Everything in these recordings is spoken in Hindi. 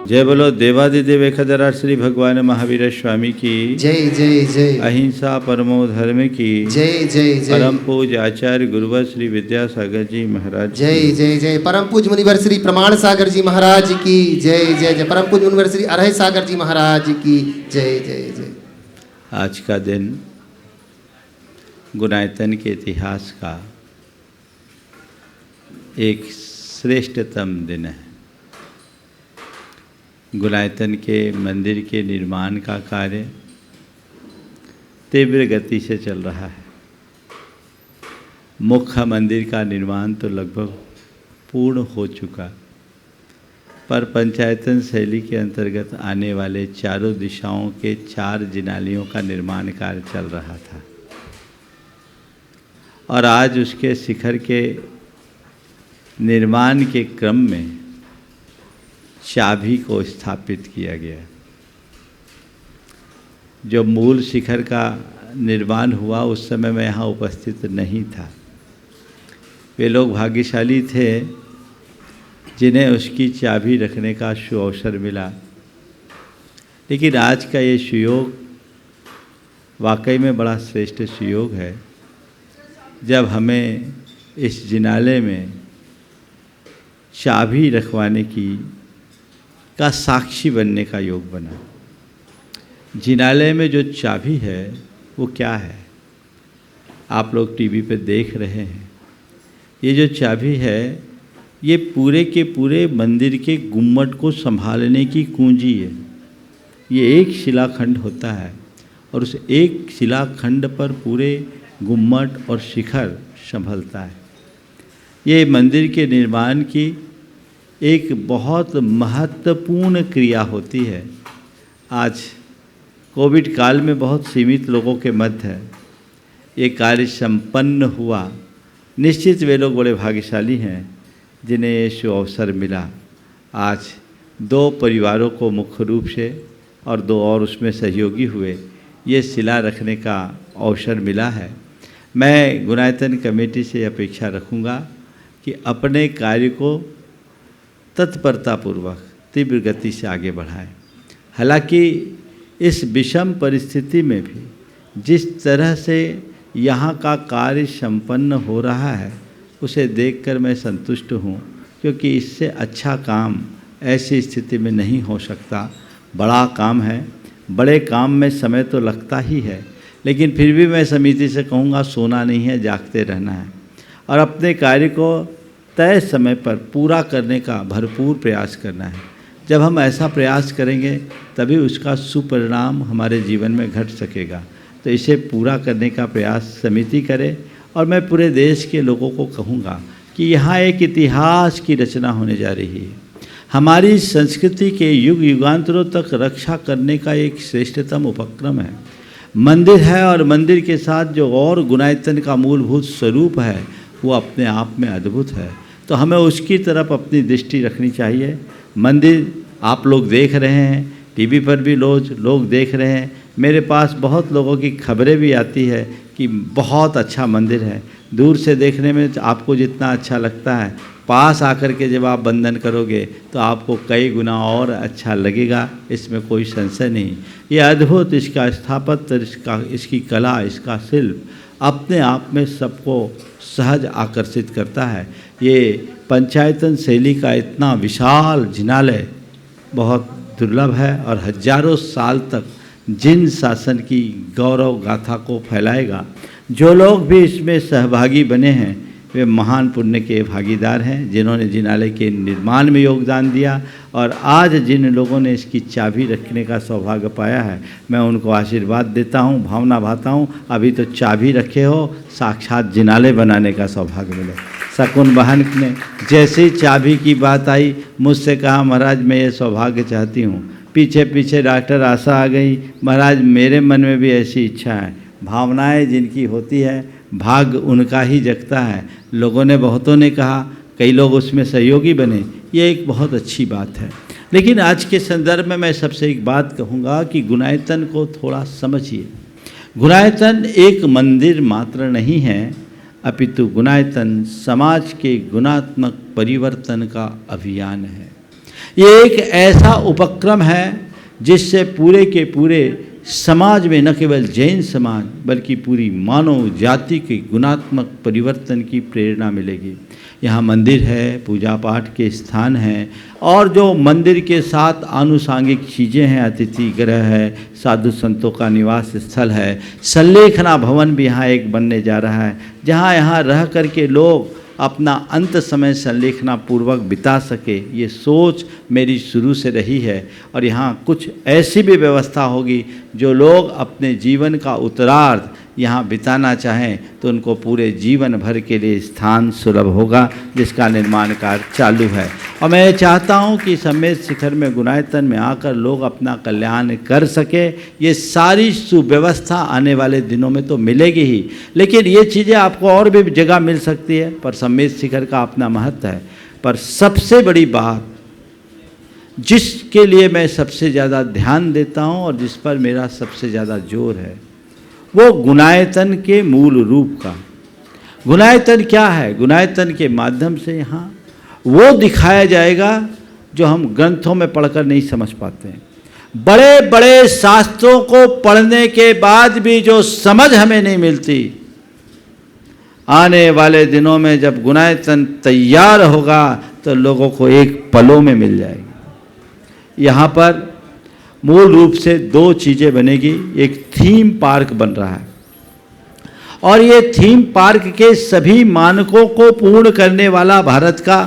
जय बोलो देवादिदेव एकधरा श्री भगवान महावीर स्वामी की जय जय जय। अहिंसा परमो धर्म की जय जय जय। परम पूज आचार्य गुरुवर श्री विद्यासागर जी महाराज जय जय जय। परम पूज मुनिवर श्री प्रमाण सागर जी महाराज की जय जय जय। परम पूज मुनिवर श्री अरह सागर जी महाराज की जय जय जय। आज का दिन गुणायतन के इतिहास का एक श्रेष्ठतम दिन है। गुणायतन के मंदिर के निर्माण का कार्य तीव्र गति से चल रहा है। मुख्य मंदिर का निर्माण तो लगभग पूर्ण हो चुका, पर पंचायतन शैली के अंतर्गत आने वाले चारों दिशाओं के 4 जिनालियों का निर्माण कार्य चल रहा था और आज उसके शिखर के निर्माण के क्रम में चाबी को स्थापित किया गया। जो मूल शिखर का निर्माण हुआ उस समय मैं यहाँ उपस्थित नहीं था। वे लोग भाग्यशाली थे जिन्हें उसकी चाबी रखने का सुअवसर मिला, लेकिन आज का ये सुयोग वाकई में बड़ा श्रेष्ठ सुयोग है जब हमें इस जिनाले में चाबी रखवाने का साक्षी बनने का योग बना। जिनालय में जो चाबी है वो क्या है, आप लोग टीवी पे देख रहे हैं। ये जो चाबी है ये पूरे के पूरे मंदिर के गुम्मट को संभालने की कुंजी है। ये एक शिलाखंड होता है और उस एक शिलाखंड पर पूरे गुम्मट और शिखर संभलता है। ये मंदिर के निर्माण की एक बहुत महत्वपूर्ण क्रिया होती है। आज कोविड काल में बहुत सीमित लोगों के मध्य है ये कार्य संपन्न हुआ। निश्चित वे लोग बड़े भाग्यशाली हैं जिन्हें ये सुअवसर मिला। आज 2 परिवारों को मुख्य रूप से और 2 और उसमें सहयोगी हुए ये शिला रखने का अवसर मिला है। मैं गुणायतन कमेटी से अपेक्षा रखूँगा कि अपने कार्य को तत्परतापूर्वक तीव्र गति से आगे बढ़ाएं। हालांकि इस विषम परिस्थिति में भी जिस तरह से यहाँ का कार्य संपन्न हो रहा है उसे देखकर मैं संतुष्ट हूँ, क्योंकि इससे अच्छा काम ऐसी स्थिति में नहीं हो सकता। बड़ा काम है, बड़े काम में समय तो लगता ही है, लेकिन फिर भी मैं समिति से कहूँगा सोना नहीं है, जागते रहना है और अपने कार्य को तय समय पर पूरा करने का भरपूर प्रयास करना है। जब हम ऐसा प्रयास करेंगे तभी उसका सुपरिणाम हमारे जीवन में घट सकेगा। तो इसे पूरा करने का प्रयास समिति करे और मैं पूरे देश के लोगों को कहूँगा कि यहाँ एक इतिहास की रचना होने जा रही है। हमारी संस्कृति के युग युगांतरों तक रक्षा करने का एक श्रेष्ठतम उपक्रम है। मंदिर है और मंदिर के साथ जो और गुणायतन का मूलभूत स्वरूप है वो अपने आप में अद्भुत है। तो हमें उसकी तरफ अपनी दृष्टि रखनी चाहिए। मंदिर आप लोग देख रहे हैं, टीवी पर भी लोग देख रहे हैं। मेरे पास बहुत लोगों की खबरें भी आती है कि बहुत अच्छा मंदिर है। दूर से देखने में आपको जितना अच्छा लगता है, पास आकर के जब आप वंदन करोगे तो आपको कई गुना और अच्छा लगेगा, इसमें कोई संशय नहीं। ये अद्भुत इसका स्थापत्य, इसकी कला, इसका शिल्प अपने आप में सबको सहज आकर्षित करता है। ये पंचायतन शैली का इतना विशाल जिनालय बहुत दुर्लभ है और हजारों साल तक जिन शासन की गौरव गाथा को फैलाएगा। जो लोग भी इसमें सहभागी बने हैं वे महान पुण्य के भागीदार हैं, जिन्होंने जिनालय के निर्माण में योगदान दिया और आज जिन लोगों ने इसकी चाबी रखने का सौभाग्य पाया है मैं उनको आशीर्वाद देता हूँ, भावना भाता हूँ। अभी तो चाबी रखे हो, साक्षात जिनालय बनाने का सौभाग्य मिले। शकुन बहन ने जैसे ही चाबी की बात आई मुझसे कहा महाराज मैं ये सौभाग्य चाहती हूँ। पीछे पीछे डॉक्टर आशा आ गई, महाराज मेरे मन में भी ऐसी इच्छा है। भावनाएं जिनकी होती है भाग्य उनका ही जगता है। लोगों ने बहुतों ने कहा, कई लोग उसमें सहयोगी बने, ये एक बहुत अच्छी बात है। लेकिन आज के संदर्भ में मैं सबसे एक बात कहूँगा कि गुणायतन को थोड़ा समझिए। गुणायतन एक मंदिर मात्र नहीं है, अपितु गुणायतन समाज के गुणात्मक परिवर्तन का अभियान है। ये एक ऐसा उपक्रम है जिससे पूरे के पूरे समाज में, न केवल जैन समाज बल्कि पूरी मानव जाति के गुणात्मक परिवर्तन की प्रेरणा मिलेगी। यहाँ मंदिर है, पूजा पाठ के स्थान हैं, और जो मंदिर के साथ आनुषांगिक चीज़ें हैं, अतिथि गृह है, साधु संतों का निवास स्थल है, संलेखना भवन भी यहाँ एक बनने जा रहा है, जहाँ यहाँ रह कर के लोग अपना अंत समय संलेखना पूर्वक बिता सके। ये सोच मेरी शुरू से रही है, और यहाँ कुछ ऐसी भी व्यवस्था होगी जो लोग अपने जीवन का उत्तरार्ध यहाँ बिताना चाहें तो उनको पूरे जीवन भर के लिए स्थान सुलभ होगा, जिसका निर्माण कार्य चालू है। और मैं चाहता हूँ कि सम्मेद शिखर में, गुणायतन में आकर लोग अपना कल्याण कर सके। ये सारी सुव्यवस्था आने वाले दिनों में तो मिलेगी ही, लेकिन ये चीज़ें आपको और भी जगह मिल सकती है, पर सम्मेद शिखर का अपना महत्व है। पर सबसे बड़ी बात जिसके लिए मैं सबसे ज़्यादा ध्यान देता हूँ और जिस पर मेरा सबसे ज़्यादा जोर है, वो गुणायतन के मूल रूप का। गुणायतन क्या है? गुणायतन के माध्यम से यहाँ वो दिखाया जाएगा जो हम ग्रंथों में पढ़कर नहीं समझ पाते हैं। बड़े बड़े शास्त्रों को पढ़ने के बाद भी जो समझ हमें नहीं मिलती, आने वाले दिनों में जब गुणायतन तैयार होगा तो लोगों को एक पलों में मिल जाएगी। यहाँ पर मूल रूप से दो चीज़ें बनेगी। एक थीम पार्क बन रहा है, और ये थीम पार्क के सभी मानकों को पूर्ण करने वाला भारत का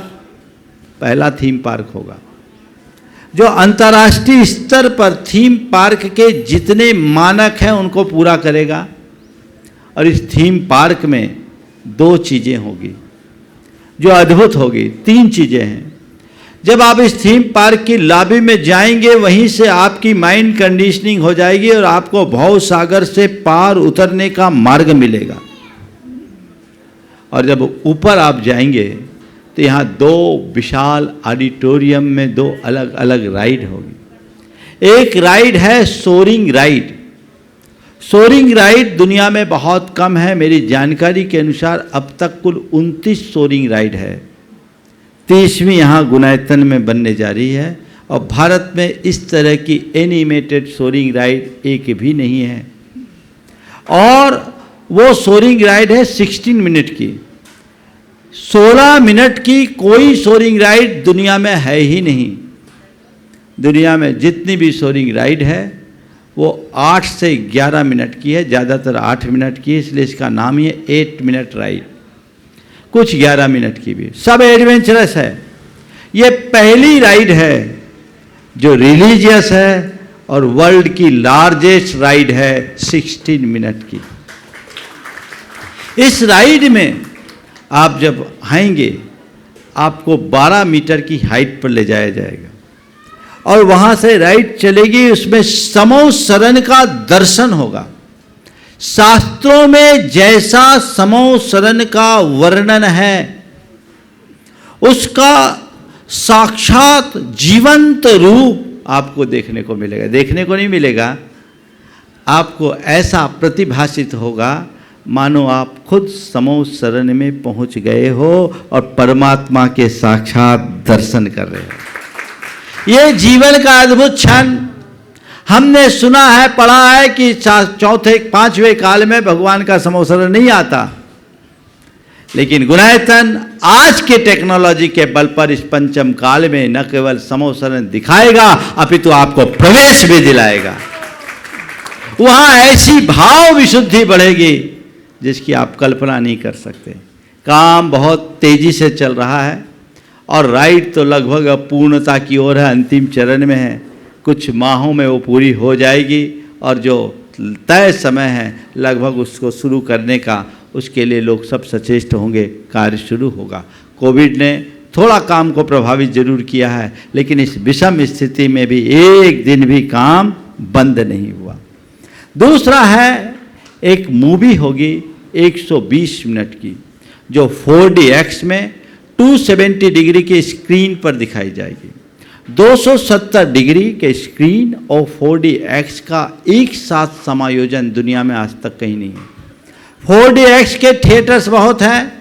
पहला थीम पार्क होगा, जो अंतर्राष्ट्रीय स्तर पर थीम पार्क के जितने मानक हैं उनको पूरा करेगा। और इस थीम पार्क में दो चीज़ें होगी जो अद्भुत होगी। तीन चीज़ें हैं। जब आप इस थीम पार्क की लॉबी में जाएंगे, वहीं से आपकी माइंड कंडीशनिंग हो जाएगी और आपको भव सागर से पार उतरने का मार्ग मिलेगा। और जब ऊपर आप जाएंगे तो यहाँ दो विशाल ऑडिटोरियम में दो अलग अलग राइड होगी। एक राइड है सोरिंग राइड। सोरिंग राइड दुनिया में बहुत कम है। मेरी जानकारी के अनुसार अब तक कुल 29 सोरिंग राइड है। 30वीं यहाँ गुणायतन में बनने जा रही है, और भारत में इस तरह की एनिमेटेड सोरिंग राइड एक भी नहीं है। और वो सोरिंग राइड है 16 मिनट की। 16 मिनट की कोई सोरिंग राइड दुनिया में है ही नहीं। दुनिया में जितनी भी सोरिंग राइड है वो 8 से 11 मिनट की है, ज़्यादातर 8 मिनट की है, इसलिए इसका नाम ही है 8 मिनट राइड। कुछ 11 मिनट की भी, सब एडवेंचरस है। ये पहली राइड है जो रिलीजियस है, और वर्ल्ड की लार्जेस्ट राइड है 16 मिनट की। इस राइड में आप जब आएंगे, आपको 12 मीटर की हाइट पर ले जाया जाएगा, और वहाँ से राइड चलेगी। उसमें समो शरण का दर्शन होगा। शास्त्रों में जैसा समो शरण का वर्णन है, उसका साक्षात जीवंत रूप आपको देखने को मिलेगा। देखने को नहीं मिलेगा, आपको ऐसा प्रतिभासित होगा मानो आप खुद समो शरण में पहुंच गए हो और परमात्मा के साक्षात दर्शन कर रहे हो। ये जीवन का अद्भुत क्षण। हमने सुना है, पढ़ा है कि चौथे 5वें काल में भगवान का समोसरण नहीं आता, लेकिन गुणायतन आज के टेक्नोलॉजी के बल पर इस पंचम काल में न केवल समोसरण दिखाएगा, अपितु आपको प्रवेश भी दिलाएगा। वहां ऐसी भाव विशुद्धि बढ़ेगी जिसकी आप कल्पना नहीं कर सकते। काम बहुत तेजी से चल रहा है, और राइड तो लगभग अब पूर्णता की ओर है, अंतिम चरण में है। कुछ माहों में वो पूरी हो जाएगी, और जो तय समय है लगभग उसको शुरू करने का, उसके लिए लोग सब सचेष्ट होंगे, कार्य शुरू होगा। कोविड ने थोड़ा काम को प्रभावित जरूर किया है, लेकिन इस विषम स्थिति में भी एक दिन भी काम बंद नहीं हुआ। दूसरा है, एक मूवी होगी 120 मिनट की, जो 4DX में 270 डिग्री के स्क्रीन पर दिखाई जाएगी। 270 डिग्री के स्क्रीन और 4DX का एक साथ समायोजन दुनिया में आज तक कहीं नहीं है। 4DX के थिएटर्स बहुत हैं,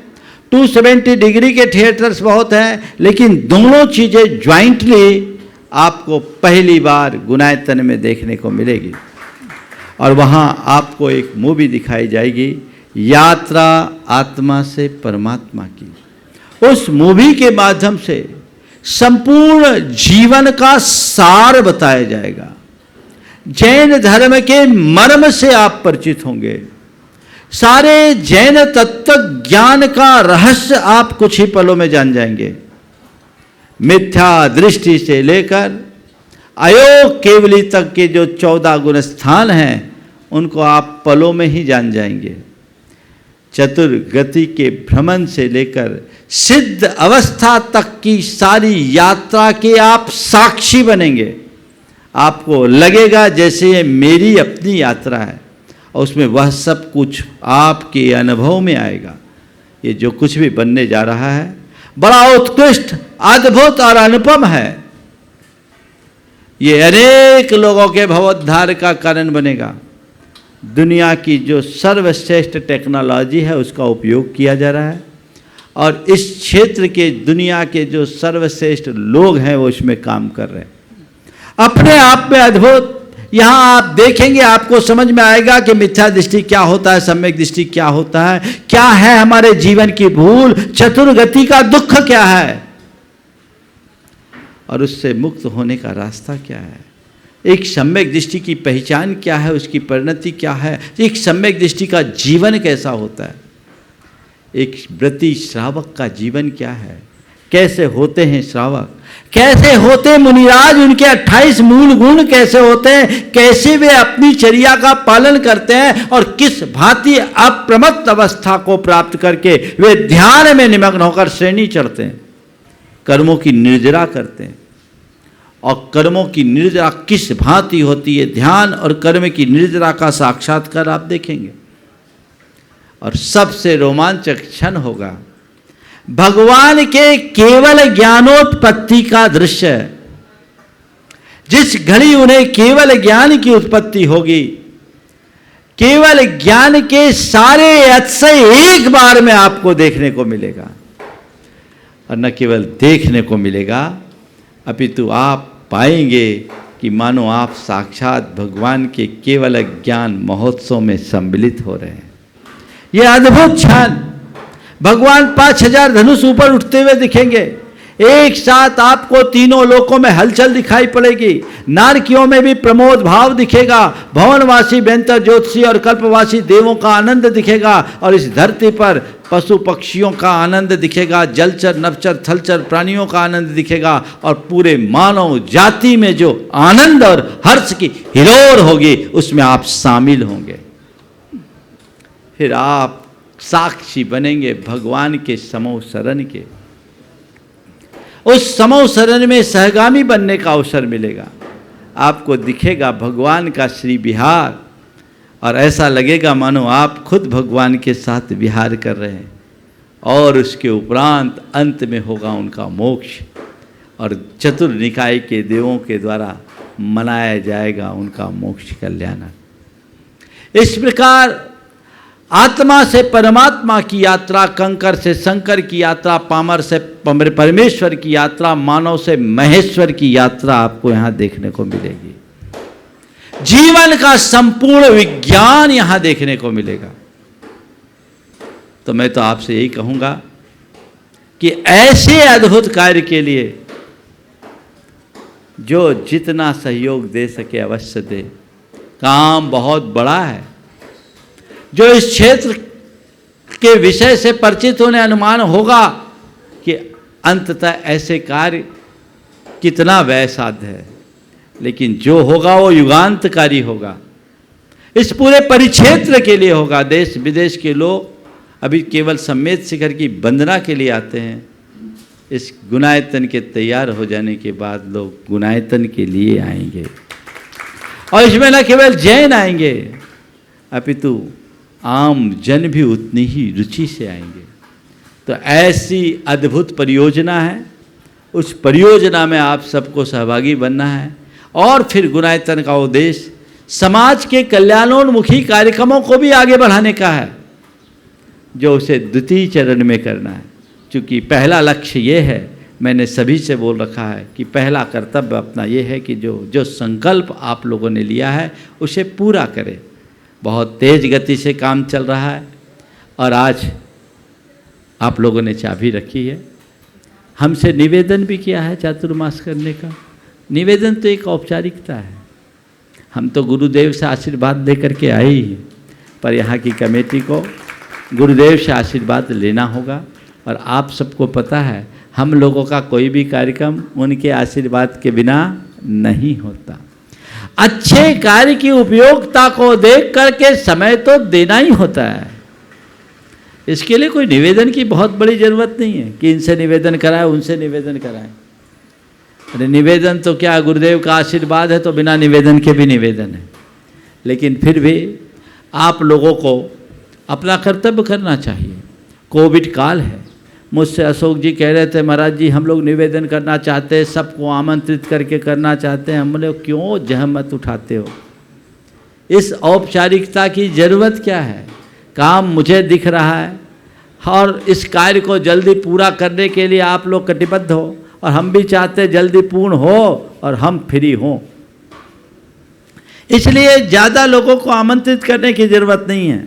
270 डिग्री के थिएटर्स बहुत हैं, लेकिन दोनों चीज़ें ज्वाइंटली आपको पहली बार गुनायतन में देखने को मिलेगी। और वहाँ आपको एक मूवी दिखाई जाएगी, यात्रा आत्मा से परमात्मा की। उस मूवी के माध्यम से संपूर्ण जीवन का सार बताया जाएगा। जैन धर्म के मर्म से आप परिचित होंगे। सारे जैन तत्व ज्ञान का रहस्य आप कुछ ही पलों में जान जाएंगे। मिथ्या दृष्टि से लेकर अयोग केवली तक के जो 14 गुण स्थान हैं, उनको आप पलों में ही जान जाएंगे। चतुर्गति के भ्रमण से लेकर सिद्ध अवस्था तक की सारी यात्रा के आप साक्षी बनेंगे। आपको लगेगा जैसे ये मेरी अपनी यात्रा है, और उसमें वह सब कुछ आपके अनुभव में आएगा। ये जो कुछ भी बनने जा रहा है बड़ा उत्कृष्ट, अद्भुत और अनुपम है। ये अनेक लोगों के भवोद्धार का कारण बनेगा। दुनिया की जो सर्वश्रेष्ठ टेक्नोलॉजी है उसका उपयोग किया जा रहा है, और इस क्षेत्र के दुनिया के जो सर्वश्रेष्ठ लोग हैं वो इसमें काम कर रहे हैं। अपने आप में अद्भुत। यहाँ आप देखेंगे, आपको समझ में आएगा कि मिथ्या दृष्टि क्या होता है, सम्यक दृष्टि क्या होता है, क्या है हमारे जीवन की भूल, चतुर्गति का दुख क्या है, और उससे मुक्त होने का रास्ता क्या है। एक सम्यक दृष्टि की पहचान क्या है, उसकी परिणति क्या है, एक सम्यक दृष्टि का जीवन कैसा होता है, एक व्रती श्रावक का जीवन क्या है, कैसे होते हैं श्रावक, कैसे होते मुनिराज, उनके 28 मूल गुण कैसे होते हैं, कैसे वे अपनी चर्या का पालन करते हैं, और किस भांति अप्रमत्त अवस्था को प्राप्त करके वे ध्यान में निमग्न होकर श्रेणी चढ़ते हैं, कर्मों की निर्जरा करते हैं। और कर्मों की निर्जरा किस भांति होती है, ध्यान और कर्म की निर्जरा का साक्षात्कार आप देखेंगे। और सबसे रोमांचक क्षण होगा भगवान के केवल ज्ञानोत्पत्ति का दृश्य। जिस घड़ी उन्हें केवल ज्ञान की उत्पत्ति होगी, केवल ज्ञान के सारे अतिशय एक बार में आपको देखने को मिलेगा। और न केवल देखने को मिलेगा, अपितु आप पाएंगे कि मानो आप साक्षात भगवान के केवल ज्ञान महोत्सव में सम्मिलित हो रहे हैं। यह अद्भुत क्षण, भगवान 5000 धनुष ऊपर उठते हुए दिखेंगे। एक साथ आपको तीनों लोकों में हलचल दिखाई पड़ेगी। नारकियों में भी प्रमोद भाव दिखेगा। भवनवासी बेंतर ज्योतिषी और कल्पवासी देवों का आनंद दिखेगा, और इस धरती पर पशु पक्षियों का आनंद दिखेगा, जलचर नभचर थलचर प्राणियों का आनंद दिखेगा, और पूरे मानव जाति में जो आनंद और हर्ष की हिलोर होगी उसमें आप शामिल होंगे। फिर आप साक्षी बनेंगे भगवान के समूह शरण के। उस समूह शरण में सहगामी बनने का अवसर मिलेगा। आपको दिखेगा भगवान का श्री विहार, और ऐसा लगेगा मानो आप खुद भगवान के साथ विहार कर रहे हैं। और उसके उपरांत अंत में होगा उनका मोक्ष, और चतुर्निकाय के देवों के द्वारा मनाया जाएगा उनका मोक्ष कल्याण। इस प्रकार आत्मा से परमात्मा की यात्रा, कंकर से शंकर की यात्रा, पामर से परमेश्वर की यात्रा, मानव से महेश्वर की यात्रा आपको यहाँ देखने को मिलेगी। जीवन का संपूर्ण विज्ञान यहाँ देखने को मिलेगा। तो मैं तो आपसे यही कहूँगा कि ऐसे अद्भुत कार्य के लिए जो जितना सहयोग दे सके अवश्य दे। काम बहुत बड़ा है। जो इस क्षेत्र के विषय से परिचित होने अनुमान होगा कि अंततः ऐसे कार्य कितना व्यय साध्य है, लेकिन जो होगा वो युगांतकारी होगा। इस पूरे परिक्षेत्र के लिए होगा। देश विदेश के लोग अभी केवल सम्मेद शिखर की वंदना के लिए आते हैं। इस गुणायतन के तैयार हो जाने के बाद लोग गुणायतन के लिए आएंगे, और इसमें न केवल जैन आएंगे अपितु आम जन भी उतनी ही रुचि से आएंगे। तो ऐसी अद्भुत परियोजना है। उस परियोजना में आप सबको सहभागी बनना है, और फिर गुणायतन का उद्देश्य समाज के कल्याणोन्मुखी कार्यक्रमों को भी आगे बढ़ाने का है। जो उसे द्वितीय चरण में करना है। क्योंकि पहला लक्ष्य ये है, मैंने सभी से बोल रखा है कि पहला कर्तव्य अपना ये है कि जो संकल्प आप लोगों ने लिया है उसे पूरा करें। बहुत तेज़ गति से काम चल रहा है और आज आप लोगों ने चाबी रखी है। हमसे निवेदन भी किया है चातुर्मास करने का। निवेदन तो एक औपचारिकता है, हम तो गुरुदेव से आशीर्वाद लेकर के आए ही हैं, पर यहाँ की कमेटी को गुरुदेव से आशीर्वाद लेना होगा। और आप सबको पता है हम लोगों का कोई भी कार्यक्रम उनके आशीर्वाद के बिना नहीं होता। अच्छे कार्य की उपयोगिता को देख करके समय तो देना ही होता है। इसके लिए कोई निवेदन की बहुत बड़ी ज़रूरत नहीं है कि इनसे निवेदन कराएं उनसे निवेदन कराएं। अरे निवेदन तो क्या, गुरुदेव का आशीर्वाद है तो बिना निवेदन के भी निवेदन है। लेकिन फिर भी आप लोगों को अपना कर्तव्य करना चाहिए। कोविड काल है, मुझसे अशोक जी कह रहे थे महाराज जी हम लोग निवेदन करना चाहते हैं, सबको आमंत्रित करके करना चाहते हैं। हम लोग क्यों जहमत उठाते हो? इस औपचारिकता की ज़रूरत क्या है? काम मुझे दिख रहा है और इस कार्य को जल्दी पूरा करने के लिए आप लोग कटिबद्ध हो और हम भी चाहते हैं जल्दी पूर्ण हो और हम फ्री हों। इसलिए ज़्यादा लोगों को आमंत्रित करने की ज़रूरत नहीं है,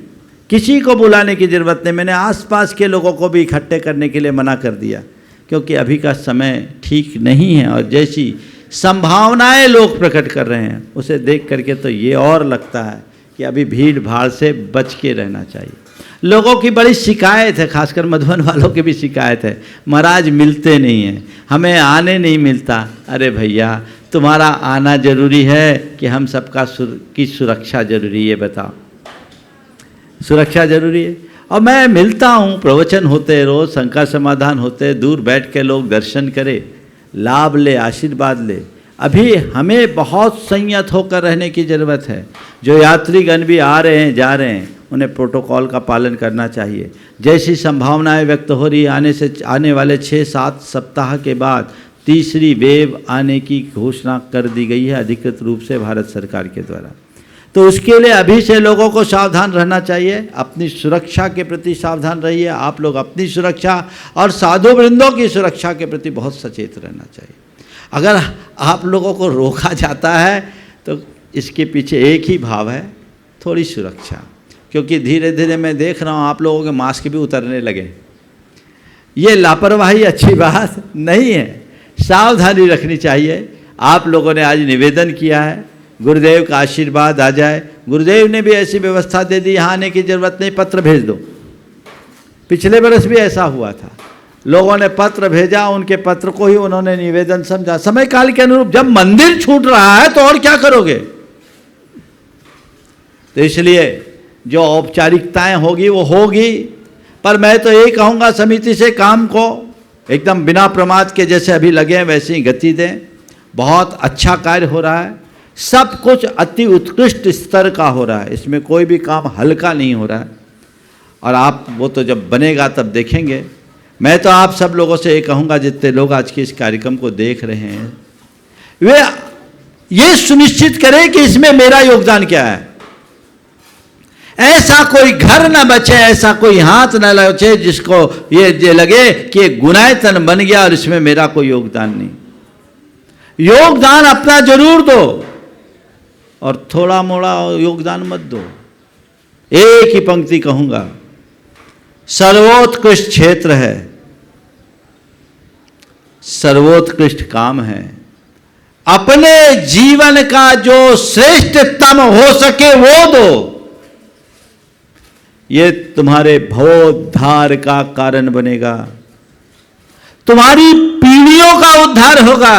किसी को बुलाने की ज़रूरत नहीं। मैंने आसपास के लोगों को भी इकट्ठे करने के लिए मना कर दिया क्योंकि अभी का समय ठीक नहीं है और जैसी संभावनाएं लोग प्रकट कर रहे हैं उसे देख करके तो ये और लगता है कि अभी भीड़ भाड़ से बच के रहना चाहिए। लोगों की बड़ी शिकायत है, खासकर मधुबन वालों की भी शिकायत है, महाराज मिलते नहीं हैं, हमें आने नहीं मिलता। अरे भैया तुम्हारा आना जरूरी है कि हम सबका की सुरक्षा जरूरी है? बताओ, सुरक्षा जरूरी है। और मैं मिलता हूँ, प्रवचन होते रोज, शंका समाधान होते, दूर बैठ के लोग दर्शन करे, लाभ ले, आशीर्वाद ले। अभी हमें बहुत संयत होकर रहने की ज़रूरत है। जो यात्रीगण भी आ रहे हैं जा रहे हैं उन्हें प्रोटोकॉल का पालन करना चाहिए। जैसी संभावनाएं व्यक्त हो रही आने वाले 6-7 सप्ताह के बाद तीसरी वेव आने की घोषणा कर दी गई है अधिकृत रूप से भारत सरकार के द्वारा। तो उसके लिए अभी से लोगों को सावधान रहना चाहिए। अपनी सुरक्षा के प्रति सावधान रहिए। आप लोग अपनी सुरक्षा और साधु वृंदों की सुरक्षा के प्रति बहुत सचेत रहना चाहिए। अगर आप लोगों को रोका जाता है तो इसके पीछे एक ही भाव है, थोड़ी सुरक्षा। क्योंकि धीरे धीरे मैं देख रहा हूँ आप लोगों के मास्क भी उतरने लगे। ये लापरवाही अच्छी बात नहीं है, सावधानी रखनी चाहिए। आप लोगों ने आज निवेदन किया है, गुरुदेव का आशीर्वाद आ जाए। गुरुदेव ने भी ऐसी व्यवस्था दे दी, यहाँ आने की ज़रूरत नहीं, पत्र भेज दो। पिछले बरस भी ऐसा हुआ था, लोगों ने पत्र भेजा, उनके पत्र को ही उन्होंने निवेदन समझा। समय काल के अनुरूप जब मंदिर छूट रहा है तो और क्या करोगे? तो इसलिए जो औपचारिकताएं होगी वो होगी, पर मैं तो यही कहूँगा समिति से काम को एकदम बिना प्रमाद के जैसे अभी लगे हैं वैसे ही गति दें। बहुत अच्छा कार्य हो रहा है, सब कुछ अति उत्कृष्ट स्तर का हो रहा है, इसमें कोई भी काम हल्का नहीं हो रहा है। और आप वो तो जब बनेगा तब देखेंगे। मैं तो आप सब लोगों से ये कहूँगा, जितने लोग आज के इस कार्यक्रम को देख रहे हैं वे ये सुनिश्चित करें कि इसमें मेरा योगदान क्या है। ऐसा कोई घर न बचे, ऐसा कोई हाथ न बचे जिसको ये लगे कि गुनायतन बन गया और इसमें मेरा कोई योगदान नहीं। योगदान अपना जरूर दो और थोड़ा मोड़ा योगदान मत दो। एक ही पंक्ति कहूंगा, सर्वोत्कृष्ट क्षेत्र है, सर्वोत्कृष्ट काम है, अपने जीवन का जो श्रेष्ठतम हो सके वो दो। ये तुम्हारे भवोद्धार का कारण बनेगा, तुम्हारी पीढ़ियों का उद्धार होगा।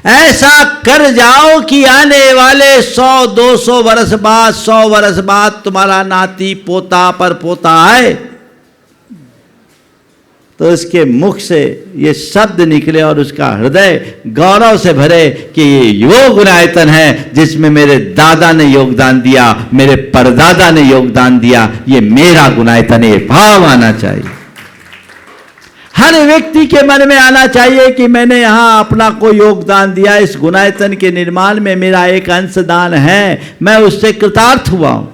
ऐसा कर जाओ कि आने वाले 100-200 वर्ष बाद, 100 वर्ष बाद तुम्हारा नाती पोता पर पोता आए तो उसके मुख से ये शब्द निकले और उसका हृदय गौरव से भरे कि ये वो गुणायतन है जिसमें मेरे दादा ने योगदान दिया, मेरे परदादा ने योगदान दिया, ये मेरा गुणायतन है। ये भाव आना चाहिए, हर व्यक्ति के मन में आना चाहिए कि मैंने यहाँ अपना कोई योगदान दिया, इस गुणायतन के निर्माण में मेरा एक अंशदान है, मैं उससे कृतार्थ हुआ हूं।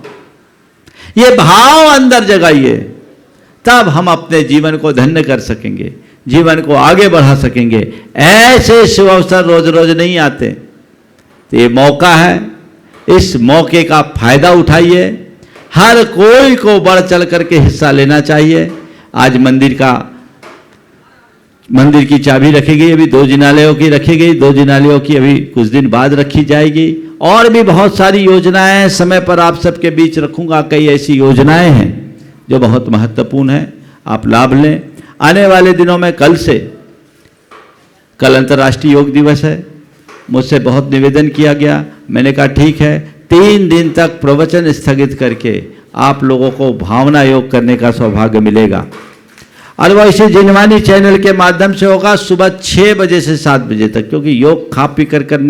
ये भाव अंदर जगाइए। तब हम अपने जीवन को धन्य कर सकेंगे, जीवन को आगे बढ़ा सकेंगे। ऐसे शुभ अवसर रोज रोज नहीं आते, तो ये मौका है, इस मौके का फायदा उठाइए। हर कोई को बढ़ चढ़ करके हिस्सा लेना चाहिए। आज मंदिर की चाबी रखी गई, अभी 2 जिनालयों की रखी गई, 2 जिनालयों की अभी कुछ दिन बाद रखी जाएगी। और भी बहुत सारी योजनाएं समय पर आप सबके बीच रखूंगा। कई ऐसी योजनाएं हैं जो बहुत महत्वपूर्ण है, आप लाभ लें। आने वाले दिनों में कल अंतर्राष्ट्रीय योग दिवस है, मुझसे बहुत निवेदन किया गया, मैंने कहा ठीक है, 3 दिन तक प्रवचन स्थगित करके आप लोगों को भावना योग करने का सौभाग्य मिलेगा। और वह इसे जिनवानी चैनल के माध्यम से होगा सुबह 6 बजे से 7 बजे तक, क्योंकि योग खा पी कर करने